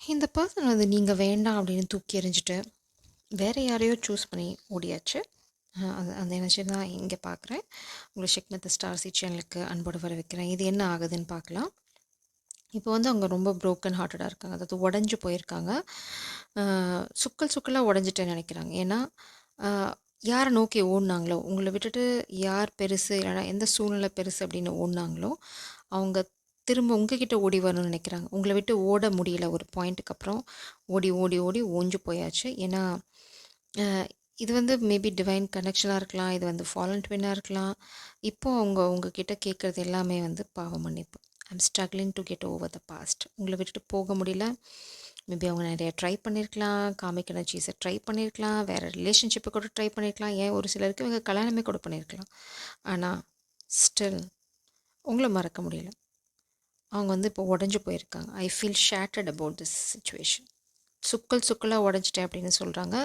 இந்த பர்சன் வந்து நீங்க வேண்டாம் அப்படின்னு தூக்கி எறிஞ்சிட்டு, வேற யாரையோ சூஸ் பண்ணி ஓடியாச்சு. அது அந்த எனர்ஜி தான் இங்க பார்க்குறேன். உங்கள ஷெக் வித் ஸ்டார் சீட் சேனலுக்கு அன்போடு வரவேற்கிறேன். இது என்ன ஆகுதுன்னு பார்க்கலாம். இப்போ வந்து அவங்க ரொம்ப ப்ரோக்கன் ஹார்ட்டடா இருக்காங்க. அதாவது உடைஞ்சு போயிருக்காங்க. அ சுக்கல் சுக்கலா உடைஞ்சுட்டேன்னு நெனைக்கிறாங்க. ஏன்னா, அ யார நோக்கி ஓடுனாங்களோ, உங்கள விட்டுட்டு யார் பெருசு, இல்லைனா எந்த சூழ்நிலை பெருசு அப்படின்னு ஓடுனாங்களோ, அவங்க திரும்ப உங்ககிட்ட ஓடி வரணும்னு நெனைக்கிறாங்க. உங்கள விட்டு ஓட முடியல ஒரு பாயிண்ட்டுக்கு அப்புறம். ஓடி, ஓடி, ஓடி ஓஞ்சு போயாச்சு. ஏன்னா, அ இது வந்து மேபி டிவைன் கனெக்ஷனா இருக்கலாம். இது வந்து ஃபாலன் ட்வின்னா இருக்கலாம். இப்போ அவங்க உங்ககிட்ட கேட்கறது எல்லாமே வந்து பாவ மன்னிப்பு. I'm struggling to get over the past. உங்கள விட்டுட்டு போக முடியல. மேபி அவங்க நெறைய ட்ரை பண்ணியிருக்கலாம். காமிக் எனர்ஜீஸை ட்ரை பண்ணியிருக்கலாம். வேறு ரிலேஷன்ஷிப்பை கூட ட்ரை பண்ணியிருக்கலாம். ஏன் ஒரு சிலருக்கு இவங்க கல்யாணமே கூட பண்ணியிருக்கலாம். ஆனால் ஸ்டில் உங்கள மறக்க முடியல. அவங்க வந்து இப்போ உடஞ்சு போயிருக்காங்க. I feel shattered about this situation. சுக்கல் சுக்கலாக உடஞ்சிட்டேன் அப்படின்னு சொல்கிறாங்க.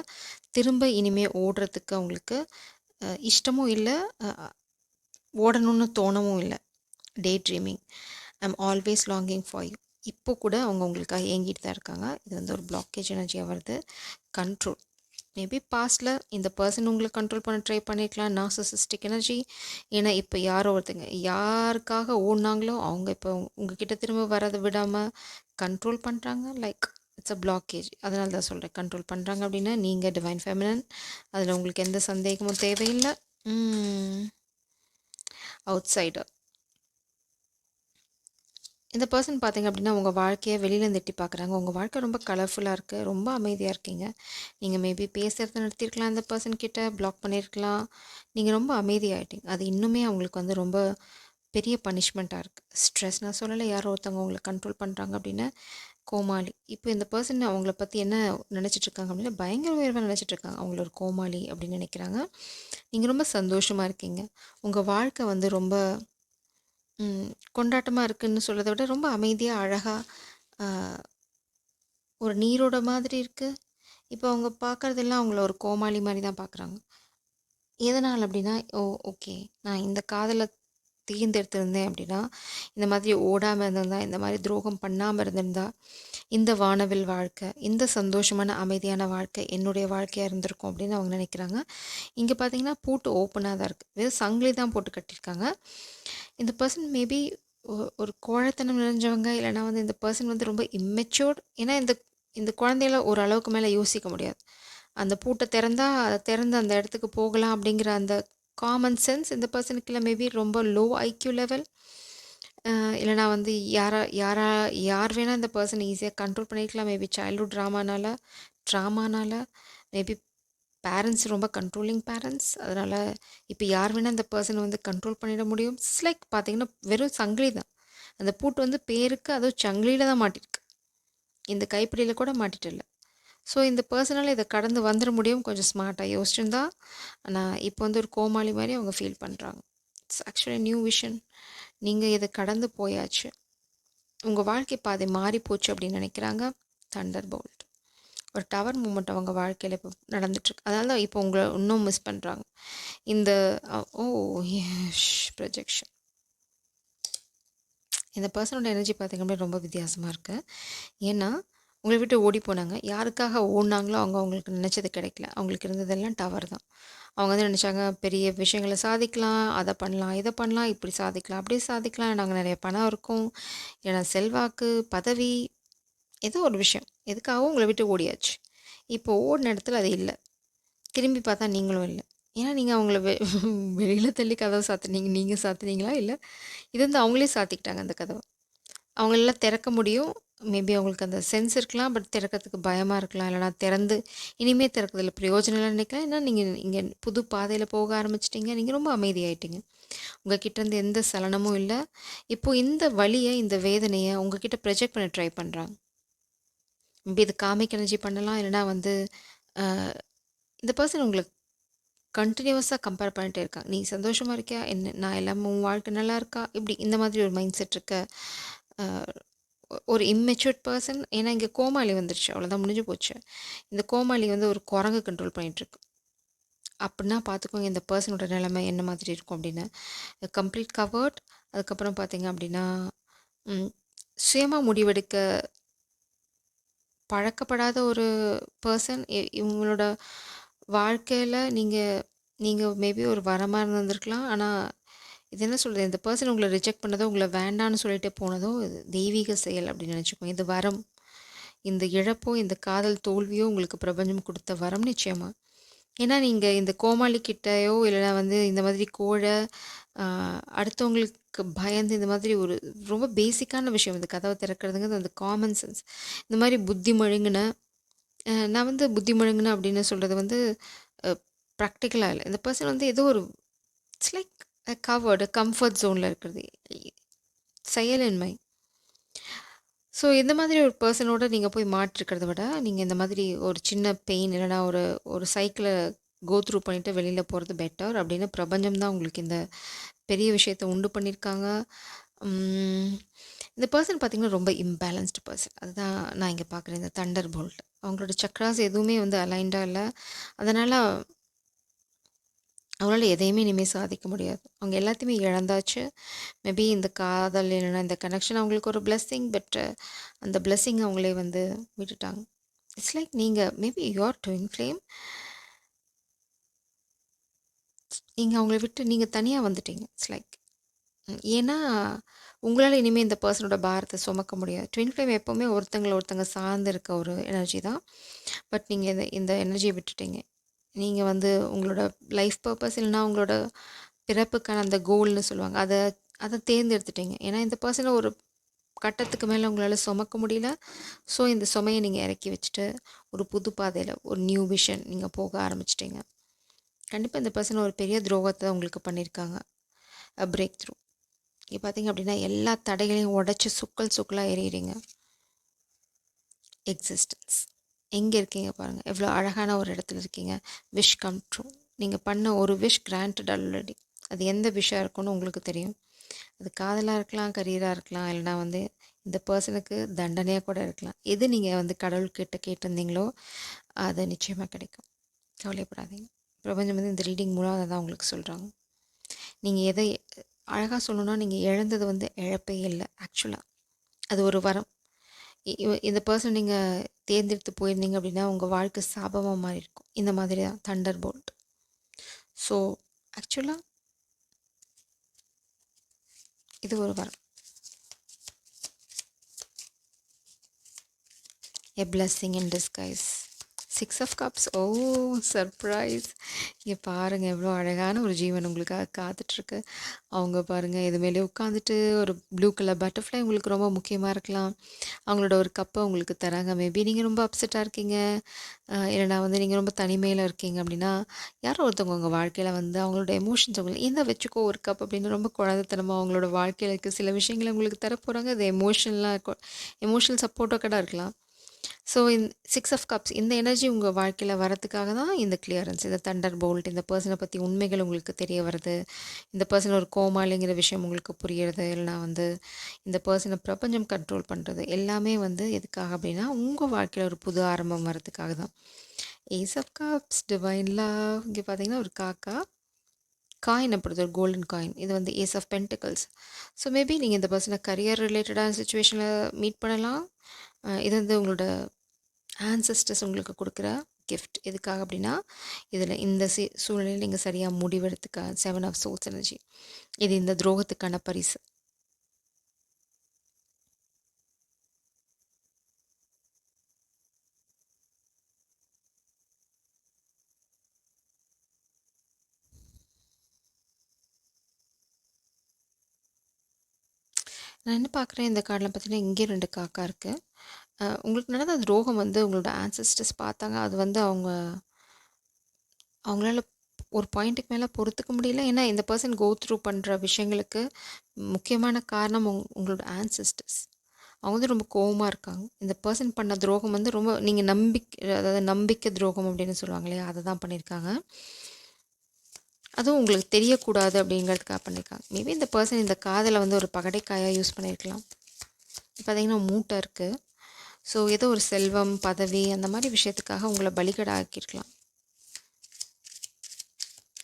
திரும்ப இனிமே ஓடுறதுக்கு அவங்களுக்கு இஷ்டமும் இல்லை, ஓடணும்னு தோணவும் இல்லை. Day dreaming. I'm always longing for you. இப்போ கூட அவங்க உங்களுக்காக ஏங்கிட்டு தான் இருக்காங்க. இது வந்து ஒரு பிளாக்கேஜ் எனர்ஜியாக வருது. கண்ட்ரோல். மேபி பாஸ்டில் இந்த பர்சன் உங்களை கண்ட்ரோல் பண்ண ட்ரை பண்ணியிருக்கலாம். Narcissistic energy. ஏன்னா இப்போ யாரோ ஒருத்தங்க யாருக்காக ஓடினாங்களோ அவங்க இப்போ உங்ககிட்ட திரும்ப வரதை விடாமல் கண்ட்ரோல் பண்ணுறாங்க. Like it's a blockage. அதனால தான் சொல்கிறேன் கண்ட்ரோல் பண்ணுறாங்க அப்படின்னா நீங்கள் டிவைன் ஃபெமினன். அதில் உங்களுக்கு எந்த சந்தேகமும் தேவையில்லை. Out cider. இந்த பர்சன் பார்த்தீங்க அப்படின்னா உங்கள் வாழ்க்கையை வெளியிலேருந்து எட்டி பார்க்குறாங்க. உங்கள் வாழ்க்கை ரொம்ப கலர்ஃபுல்லாக இருக்குது. ரொம்ப அமைதியாக இருக்கீங்க. நீங்கள் மேபி பேசுகிறத நிறுத்திருக்கலாம். இந்த பர்சன் கிட்ட பிளாக் பண்ணியிருக்கலாம். நீங்கள் ரொம்ப அமைதியாகிட்டீங்க. அது இன்னுமே அவங்களுக்கு வந்து ரொம்ப பெரிய பனிஷ்மெண்ட்டாக இருக்குது. ஸ்ட்ரெஸ் நான் சொல்லலை, யாரோ ஒருத்தவங்க உங்களை கண்ட்ரோல் பண்ணுறாங்க அப்படின்னு. கோமாளி. இப்போ இந்த பர்சன் அவங்கள பற்றி என்ன நினச்சிட்ருக்காங்க அப்படின்னா பயங்கர உயர்வாக நினச்சிட்ருக்காங்க. அவங்கள ஒரு கோமாளி அப்படின்னு நினைக்கிறாங்க. நீங்கள் ரொம்ப சந்தோஷமாக இருக்கீங்க. உங்கள் வாழ்க்கை வந்து ரொம்ப கொண்டாட்டமா இருக்குன்னு சொல்றத விட ரொம்ப அமைதியா, அழகா, அ ஒரு நீரோட மாதிரி இருக்கு. இப்போ அவங்க பார்க்கறதெல்லாம் அவங்கள ஒரு கோமாளி மாரி தான் பார்க்குறாங்க. எதனால அப்படின்னா, ஓகே. நான் இந்த காதல தேர்ந்தெடுத்திருந்தேன் அப்படின்னா, இந்த மாதிரி ஓடாம இருந்திருந்தா, இந்த மாரி துரோகம் பண்ணாம இருந்திருந்தா, இந்த வானவில் வாழ்க்கை, இந்த சந்தோஷமான, அமைதியான வாழ்க்கை என்னுடைய வாழ்க்கையா இருந்திருக்கும் அப்படின்னு அவங்க நினைக்கிறாங்க. இங்க பார்த்தீங்கன்னா, பூட்டு ஓப்பனா தான் இருக்கு. வெறும் சங்கிலி தான் போட்டு கட்டியிருக்காங்க. இந்த பர்சன் மேபி ஒரு கோழைத்தனம் நிறைஞ்சவங்க, இல்லைனா வந்து இந்த பர்சன் வந்து ரொம்ப இம்மெச்சூர்ட். ஏன்னா இந்த இந்த குழந்தையில ஒரு அளவுக்கு மேலே யோசிக்க முடியாது. அந்த பூட்டை திறந்தா அதை திறந்து அந்த இடத்துக்கு போகலாம் அப்படிங்கிற அந்த காமன் சென்ஸ் இந்த பர்சனுக்கு இல்லை. மேபி ரொம்ப லோ ஐக்யூ லெவல். இல்லைனா வந்து யார் வேணால் இந்த பர்சன் ஈஸியாக கண்ட்ரோல் பண்ணிக்கலாம். மேபி சைல்ட்ஹுட் ட்ராமானால மேபி பேரண்ட்ஸ் ரொம்ப கண்ட்ரோலிங் பேரண்ட்ஸ். அதனால் இப்போ யார் வேணால் இந்த பர்சனை வந்து கண்ட்ரோல் பண்ணிட முடியும். இட்ஸ் லைக் பார்த்தீங்கன்னா வெறும் சங்கிலி தான். அந்த பூட்டு வந்து பேருக்கு அதுவும் சங்கிலியில் தான் மாட்டிருக்கு. இந்த கைப்பிடியில் கூட மாட்டிட்டு இல்லை. ஸோ இந்த பர்சனால் இதை கடந்து வந்துட முடியும் கொஞ்சம் ஸ்மார்ட்டாக யோசிச்சுருந்தா. ஆனால் இப்போ வந்து ஒரு கோமாளி மாதிரி அவங்க ஃபீல் பண்ணுறாங்க. It's actually new vision. நீங்கள் இதை கடந்து போயாச்சு. உங்கள் வாழ்க்கை பாதை மாறி போச்சு அப்படின்னு நினைக்கிறாங்க. Thunder bolt. ஒரு டவர் மூமெண்ட் அவங்க வாழ்க்கையில் இப்போ நடந்துட்டுருக்கு. அதனால தான் இப்போ உங்களை இன்னும் மிஸ் பண்ணுறாங்க. இந்த ஓ ப்ரொஜெக்ஷன். இந்த பர்சனோட எனர்ஜி பார்த்திங்க அப்படின்னா ரொம்ப வித்தியாசமாக இருக்குது. ஏன்னா உங்களை விட்டு ஓடி போனாங்க. யாருக்காக ஓடினாங்களோ அவங்க அவங்களுக்கு நினச்சது கிடைக்கல. அவங்களுக்கு இருந்ததெல்லாம் டவர் தான். அவங்க வந்து நினச்சாங்க பெரிய விஷயங்களை சாதிக்கலாம், அதை பண்ணலாம், இதை பண்ணலாம், இப்படி சாதிக்கலாம், அப்படி சாதிக்கலாம், நாங்கள் நிறைய பணம் இருக்கும், ஏன்னா செல்வாக்கு, பதவி, ஏதோ ஒரு விஷயம் எதுக்காகவும் உங்களை விட்டு ஓடியாச்சு. இப்போ ஓடின இடத்துல அது இல்லை. திரும்பி பார்த்தா நீங்களும் இல்லை. ஏன்னா நீங்கள் அவங்கள வெளியில் தள்ளி கதவை சாத்துனீங்க. நீங்கள் சாத்துனீங்களா? இல்லை, இது வந்து அவங்களே சாத்திக்கிட்டாங்க அந்த கதவை. அவங்களெல்லாம் திறக்க முடியும். மேபி அவங்களுக்கு அந்த சென்ஸ் இருக்கலாம். பட் திறக்கிறதுக்கு பயமாக இருக்கலாம். இல்லைனா திறந்து இனிமேல் திறக்கிறதுல பிரயோஜனம் இல்லைன்னு நினைக்கலாம். ஏன்னா நீங்கள் இங்கே புது பாதையில் போக ஆரம்பிச்சிட்டிங்க. நீங்கள் ரொம்ப அமைதியாயிட்டீங்க. உங்கள் கிட்டேருந்து எந்த சலனமும் இல்லை. இப்போது இந்த வலியை, இந்த வேதனையை உங்ககிட்ட ப்ரொஜெக்ட் பண்ண ட்ரை பண்ணுறாங்க. மேபி இது காமிக் எனர்ஜி பண்ணலாம். இல்லைனா வந்து இந்த பர்சன் உங்களுக்கு கண்டினியூவஸாக கம்பேர் பண்ணிட்டே இருக்காங்க. நீ சந்தோஷமாக இருக்கியா என்ன, நான் எல்லாமே உன் வாழ்க்கை நல்லா இருக்கா, இப்படி இந்த மாதிரி ஒரு மைண்ட் செட் இருக்க ஒரு இம்மெச்சூர்ட் பர்சன். ஏன்னா இங்கே கோமாளி வந்துருச்சு, அவ்வளோதான், முடிஞ்சு போச்சு. இந்த கோமாளி வந்து ஒரு குரங்கு கண்ட்ரோல் பண்ணிகிட்ருக்கு. அப்படின்னா பார்த்துக்கோங்க இந்த பர்சனோட நிலைமை என்ன மாதிரி இருக்கும் அப்படின்னு. Complete covered. அதுக்கப்புறம் பார்த்தீங்க அப்படின்னா சுயமாக முடிவெடுக்க பழக்கப்படாத ஒரு பர்சன் இவங்களோட வாழ்க்கையில் நீங்கள் மேபி ஒரு வரமாக இருந்திருக்கலாம். ஆனால் இது என்ன சொல்கிறது, இந்த பர்சன் உங்களை ரிஜெக்ட் பண்ணதோ, உங்களை வேண்டான்னு சொல்லிட்டு போனதோ இது தெய்வீக செயல் அப்படின்னு நினச்சிக்கோங்க. இது வரம். இந்த இழப்போ இந்த காதல் தோல்வியோ உங்களுக்கு பிரபஞ்சம் கொடுத்த வரம் நிச்சயமாக. ஏன்னா நீங்கள் இந்த கோமாளி கிட்டயோ இல்லைனா வந்து இந்த மாதிரி கோழை அடுத்தவங்களுக்கு பயந்து இந்த மாதிரி ஒரு ரொம்ப பேசிக்கான விஷயம், இந்த கதவை திறக்கிறதுங்கிறது அந்த காமன் சென்ஸ். இந்த மாதிரி புத்தி மழுங்கின நான் வந்து புத்தி மழுங்கின அப்படின்னு சொல்கிறது வந்து ப்ராக்டிக்கலாக இல்லை. இந்த பர்சன் வந்து ஏதோ ஒரு இட்ஸ் லைக் கவர்டு கம்ஃபர்ட் ஜோனில் இருக்கிறது, செயலின்மை. ஸோ இந்த மாதிரி ஒரு பர்சனோட நீங்கள் போய் மாட்டிருக்கிறத விட, நீங்கள் இந்த மாதிரி ஒரு சின்ன பெயின் இல்லைனா ஒரு ஒரு சைக்கிளை கோ த்ரூ பண்ணிவிட்டு வெளியில் போகிறது பெட்டர் அப்படின்னு பிரபஞ்சம் தான் உங்களுக்கு இந்த பெரிய விஷயத்தை உண்டு பண்ணியிருக்காங்க. இந்த பர்சன் பார்த்திங்கன்னா ரொம்ப இம்பேலன்ஸ்டு பர்சன். அதுதான் நான் இங்கே பார்க்குறேன். இந்த தண்டர் போல்ட் அவங்களோட சக்ராஸ் எதுவுமே வந்து அலைண்டாக இல்லை. அதனால் அவங்களால எதையுமே இனிமேல் சாதிக்க முடியாது. அவங்க எல்லாத்தையுமே இழந்தாச்சு. மேபி இந்த காதல் இல்லைன்னா இந்த கனெக்ஷன் அவங்களுக்கு ஒரு பிளெஸ்ஸிங், பட் அந்த பிளெஸ்ஸிங் அவங்களே வந்து விட்டுட்டாங்க. இட்ஸ் லைக் நீங்கள் மேபி யுவர் ட்வின் ஃப்ளேம், நீங்கள் அவங்கள விட்டு நீங்கள் தனியாக வந்துட்டீங்க. இட்ஸ் லைக் ஏன்னா உங்களால் இனிமேல் இந்த பர்சனோட பாரத்தை சுமக்க முடியாது. ட்வின் ஃப்ளேம் எப்போவுமே ஒருத்தங்க சார்ந்து இருக்க ஒரு எனர்ஜி தான். பட் நீங்கள் இந்த எனர்ஜியை விட்டுட்டீங்க. நீங்கள் வந்து உங்களோட லைஃப் பர்பஸ் இல்லைனா உங்களோட பிறப்புக்கான அந்த கோல்னு சொல்லுவாங்க, அதை அதை தேர்ந்தெடுத்துட்டீங்க. ஏன்னா இந்த பர்சனை ஒரு கட்டத்துக்கு மேலே உங்களால் சுமக்க முடியல. ஸோ இந்த சுமையை நீங்கள் இறக்கி வச்சுட்டு ஒரு புது பாதையில் ஒரு நியூ விஷன் நீங்கள் போக ஆரம்பிச்சிட்டிங்க. கண்டிப்பாக இந்த பர்சன் ஒரு பெரிய துரோகத்தை உங்களுக்கு பண்ணியிருக்காங்க. Break through. இப்போ பார்த்தீங்க அப்படின்னா எல்லா தடைகளையும் உடச்சி சுக்கலாக எறிகிறீங்க. எக்ஸிஸ்டன்ஸ் எங்கே இருக்கீங்க பாருங்கள், எவ்வளோ அழகான ஒரு இடத்துல இருக்கீங்க. Wish come true. நீங்கள் பண்ண ஒரு விஷ் கிராண்டட் ஆல்ரெடி. அது எந்த விஷயம் இருக்குன்னு உங்களுக்கு தெரியும். அது காதலாக இருக்கலாம், கரியராக இருக்கலாம், இல்லைனா வந்து இந்த பர்சனுக்கு தண்டனையாக கூட இருக்கலாம். எது நீங்கள் வந்து கடவுள்கிட்ட கேட்டிருந்தீங்களோ அது நிச்சயமாக கிடைக்கும். கவலைப்படாதீங்க. பிரபஞ்சம் வந்து இந்த ரீடிங் மூலம் அதை தான் உங்களுக்கு சொல்கிறாங்க. நீங்கள் எதை அழகாக சொல்லணுன்னா, நீங்கள் இழந்தது வந்து இழப்பே இல்லை. ஆக்சுவலாக அது ஒரு வரம். இந்த பர்சன் நீங்கள் தேர்ந்தெடுத்து போயிருந்தீங்க அப்படின்னா உங்கள் வாழ்க்கை சாபமாக மாறி இருக்கும். இந்த மாதிரி தான் தண்டர் போல்ட். ஸோ ஆக்சுவலாக இது ஒரு வரம். A blessing in disguise. 6 of cups. Oh surprise. இங்கே பாருங்கள் எவ்வளோ அழகான ஒரு ஜீவன் உங்களுக்காக காத்துட்ருக்கு. அவங்க பாருங்கள் இது மேலே உட்காந்துட்டு ஒரு ப்ளூ கலர் பட்டர்ஃப்ளை உங்களுக்கு ரொம்ப முக்கியமாக இருக்கலாம். அவங்களோட ஒரு கப்பை உங்களுக்கு தராங்க. மேபி நீங்கள் ரொம்ப அப்செட்டாக இருக்கீங்க, இல்லைனா வந்து நீங்கள் ரொம்ப தனிமையில் இருக்கீங்க அப்படின்னா யாரோ ஒருத்தவங்க உங்கள் வாழ்க்கையில் வந்து அவங்களோட எமோஷன்ஸ் உங்களுக்கு இந்த வச்சுக்கோ ஒரு கப் அப்படின்னு ரொம்ப குழந்தைத்தனமாக அவங்களோட வாழ்க்கையில் இருக்க சில விஷயங்களை உங்களுக்கு தரப்போகிறாங்க. அது எமோஷனல் சப்போர்ட்டாக கூட இருக்கலாம். ஸோ 6 ஆஃப் கப்ஸ் இந்த எனர்ஜி உங்கள் வாழ்க்கையில் வரதுக்காக தான் இந்த கிளியரன்ஸ், இந்த தண்டர் போல்ட். இந்த பர்சனை பற்றி உண்மைகள் உங்களுக்கு தெரிய வருது. இந்த பர்சன் ஒரு கோமாளிங்கிற விஷயம் உங்களுக்கு புரியுறது, இல்லைனா வந்து இந்த பர்சனை பிரபஞ்சம் கண்ட்ரோல் பண்ணுறது எல்லாமே வந்து எதுக்காக அப்படின்னா உங்கள் வாழ்க்கையில் ஒரு புது ஆரம்பம் வரதுக்காக தான். Ace of cups, divine love. இங்கே பார்த்தீங்கன்னா ஒரு காக்கா காயின் அப்படிது ஒரு கோல்டன் காயின். இது வந்து ace of pentacles. So maybe நீங்கள் இந்த பர்சனை கரியர் ரிலேட்டடான சுச்சுவேஷனில் மீட் பண்ணலாம். இது வந்து உங்களோட ஆன்சஸ்டர்ஸ் உங்களுக்கு கொடுக்குற கிஃப்ட். எதுக்காக அப்படின்னா இதில் இந்த சூழ்நிலையில் நீங்கள் சரியாக முடிவெடுத்துக்க 7 ஆஃப் சோல்ஸ் எனர்ஜி. இது இந்த துரோகத்துக்கான பரிசு. நான் என்ன பார்க்குறேன் இந்த கார்டில் பார்த்தீங்கன்னா இங்கே 2 காக்கா இருக்குது. உங்களுக்கு நடந்த துரோகம் வந்து உங்களோட ஆன்சஸ்டர்ஸ் பார்த்தாங்க. அது வந்து அவங்களால ஒரு பாயிண்ட்டுக்கு மேலே பொறுத்துக்க முடியல. ஏன்னா இந்த பர்சன் கோ த்ரூ பண்ணுற விஷயங்களுக்கு முக்கியமான காரணம் உங்களோட ஆன்சஸ்டர்ஸ். அவங்க வந்து ரொம்ப கோவமாக இருக்காங்க. இந்த பர்சன் பண்ண துரோகம் வந்து ரொம்ப நீங்கள் அதாவது நம்பிக்கை துரோகம் அப்படின்னு சொல்லுவாங்க இல்லையா, அதை தான் பண்ணியிருக்காங்க. அதுவும் உங்களுக்கு தெரியக்கூடாது அப்படிங்கிறதுக்காக பண்ணியிருக்காங்க. மேபி இந்த பர்சன் இந்த காதலை வந்து ஒரு பகடைக்காயாக யூஸ் பண்ணியிருக்கலாம். பார்த்தீங்கன்னா மூட்டை இருக்குது. ஸோ ஏதோ ஒரு செல்வம், பதவி அந்த மாதிரி விஷயத்துக்காக உங்களை பலிகடை ஆக்கியிருக்கலாம்.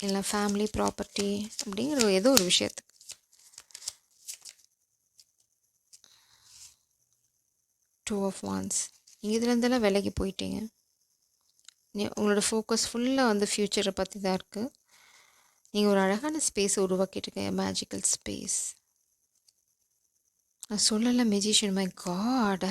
இல்லை ஃபேமிலி, ப்ராப்பர்ட்டி அப்படிங்கிற ஏதோ ஒரு விஷயத்துக்கு. Two of wands. நீங்கள் இதுலேருந்தெல்லாம் விலகி போயிட்டீங்க. உங்களோட ஃபோக்கஸ் ஃபுல்லாக வந்து ஃப்யூச்சரை பற்றி தான் இருக்குது. நீங்கள் ஒரு அழகான ஸ்பேஸை உருவாக்கிட்டுருக்கீங்க, மேஜிக்கல் ஸ்பேஸ். நான் சொல்லலை மெஜிஷியன், மை காட்,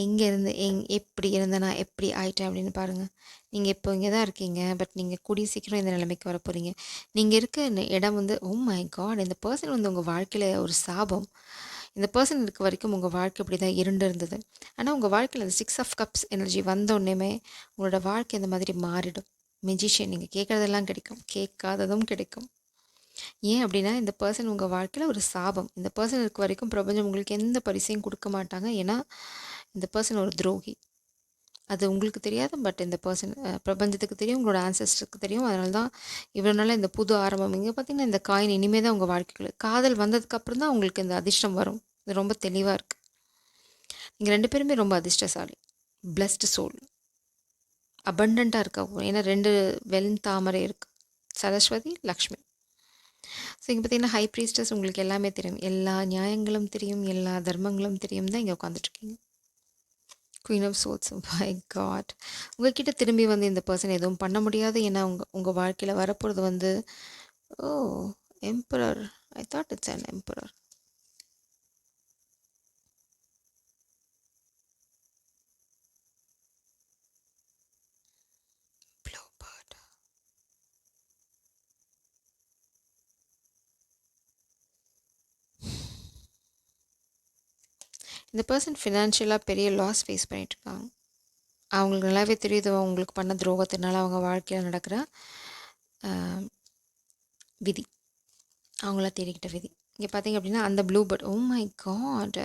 எங்கேருந்து எப்படி இருந்தேன், நான் எப்படி ஆயிட்டேன் அப்படின்னு பாருங்கள். நீங்கள் இப்போ இங்கே தான் இருக்கீங்க, பட் நீங்கள் கூடிய சீக்கிரம் இந்த நிலைமைக்கு வர போகிறீங்க. நீங்கள் இருக்க இடம் வந்து, ஓ மை காட், இந்த பர்சன் வந்து உங்கள் வாழ்க்கையில் ஒரு சாபம். இந்த பர்சன் இருக்க வரைக்கும் உங்கள் வாழ்க்கை இப்படி தான் இருண்டு இருந்தது. ஆனால் உங்கள் வாழ்க்கையில் அந்த 6 ஆஃப் கப்ஸ் எனர்ஜி வந்தோடனேமே உங்களோட வாழ்க்கை இந்த மாதிரி மாறிடும். மெஜிஷியன், நீங்கள் கேட்குறதெல்லாம் கிடைக்கும், கேட்காததும் கிடைக்கும். ஏன் அப்படின்னா, இந்த பர்சன் உங்கள் வாழ்க்கையில் ஒரு சாபம். இந்த பர்சன் இருக்க வரைக்கும் பிரபஞ்சம் உங்களுக்கு எந்த பரிசையும் கொடுக்க மாட்டாங்க. ஏன்னா இந்த பர்சன் ஒரு துரோகி. அது உங்களுக்கு தெரியாது, பட் இந்த பர்சன் பிரபஞ்சத்துக்கு தெரியும், உங்களோட ஆன்சஸ்டருக்கு தெரியும். அதனால தான் இவ்வளோ நாளாக இந்த புது ஆரம்பம். இங்கே பார்த்தீங்கன்னா, இந்த காயின் இனிமேல் தான் உங்கள் வாழ்க்கைக்குள்ள காதல் வந்ததுக்கப்புறம் தான் உங்களுக்கு இந்த அதிர்ஷ்டம் வரும். இது ரொம்ப தெளிவாக இருக்குது. நீங்கள் 2 பேருமே ரொம்ப அதிர்ஷ்டசாலி, பிளஸ்டு சோல், அபண்டண்ட்டாக இருக்கா. ஏன்னா 2 வெண்தாமரை இருக்குது, சரஸ்வதி, லக்ஷ்மி. ஸோ இங்கே பார்த்தீங்கன்னா ஹை ப்ரீஸ்டஸ், உங்களுக்கு எல்லாமே தெரியும், எல்லா நியாயங்களும் தெரியும், எல்லா தர்மங்களும் தெரியும் தான் இங்கே உட்காந்துட்ருக்கீங்க. Queen of souls, my God, உங்ககிட்ட திரும்பி வந்து இந்த பர்சன் எதுவும் பண்ண முடியாது. ஏன்னா உங்கள் வாழ்க்கையில் வரப்போகிறது வந்து, oh emperor, I thought it's an emperor. இந்த பர்சன் ஃபினான்ஷியலாக பெரிய லாஸ் ஃபேஸ் பண்ணிகிட்ருக்காங்க. அவங்களுக்கு நல்லாவே தெரியுது அவங்களுக்கு பண்ண துரோகத்தினால அவங்க வாழ்க்கையில் நடக்கிற விதி, அவங்கள தேடிக்கிட்ட விதி. இங்கே பார்த்தீங்க அப்படின்னா அந்த blue bird, oh my god,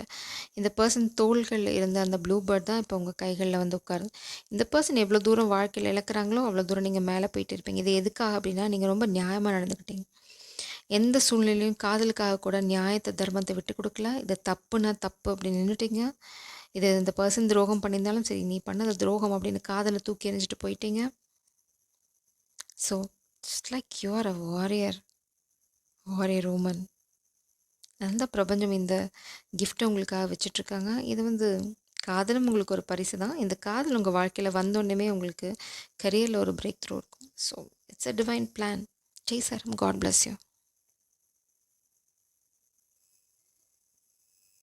இந்த பர்சன் தோள்களில் இருந்த அந்த ப்ளூ பேர்ட் தான் இப்போ உங்கள் கைகளில் வந்து உட்காருது. இந்த பர்சன் எவ்வளோ தூரம் வாழ்க்கையில் இழக்கிறாங்களோ அவ்வளோ தூரம் நீங்கள் மேலே போயிட்டு இருப்பீங்க. இது எதுக்காக அப்படின்னா, நீங்கள் ரொம்ப நியாயமாக நடந்துக்கிட்டீங்க. எந்த சூழ்நிலையும் காதலுக்காக கூட நியாயத்தை தர்மத்தை விட்டு கொடுக்கல. இது தப்புனா தப்பு அப்படின்னு நின்றுட்டீங்க. இது இந்த பர்சன் துரோகம் பண்ணியிருந்தாலும் சரி, நீ பண்ணது துரோகம் அப்படின்னு காதலை தூக்கி எறிஞ்சிட்டு போயிட்டீங்க. So it's like you are a warrior woman. அந்த பிரபஞ்சம் இந்த கிஃப்ட்டை உங்களுக்காக வச்சிட்ருக்காங்க. இது வந்து காதலும் உங்களுக்கு ஒரு பரிசு தான். இந்த காதல் உங்கள் வாழ்க்கையில் வந்தோடனே உங்களுக்கு கரியரில் ஒரு பிரேக் த்ரூ இருக்கும். So it's a divine plan. Jai sir, god bless you.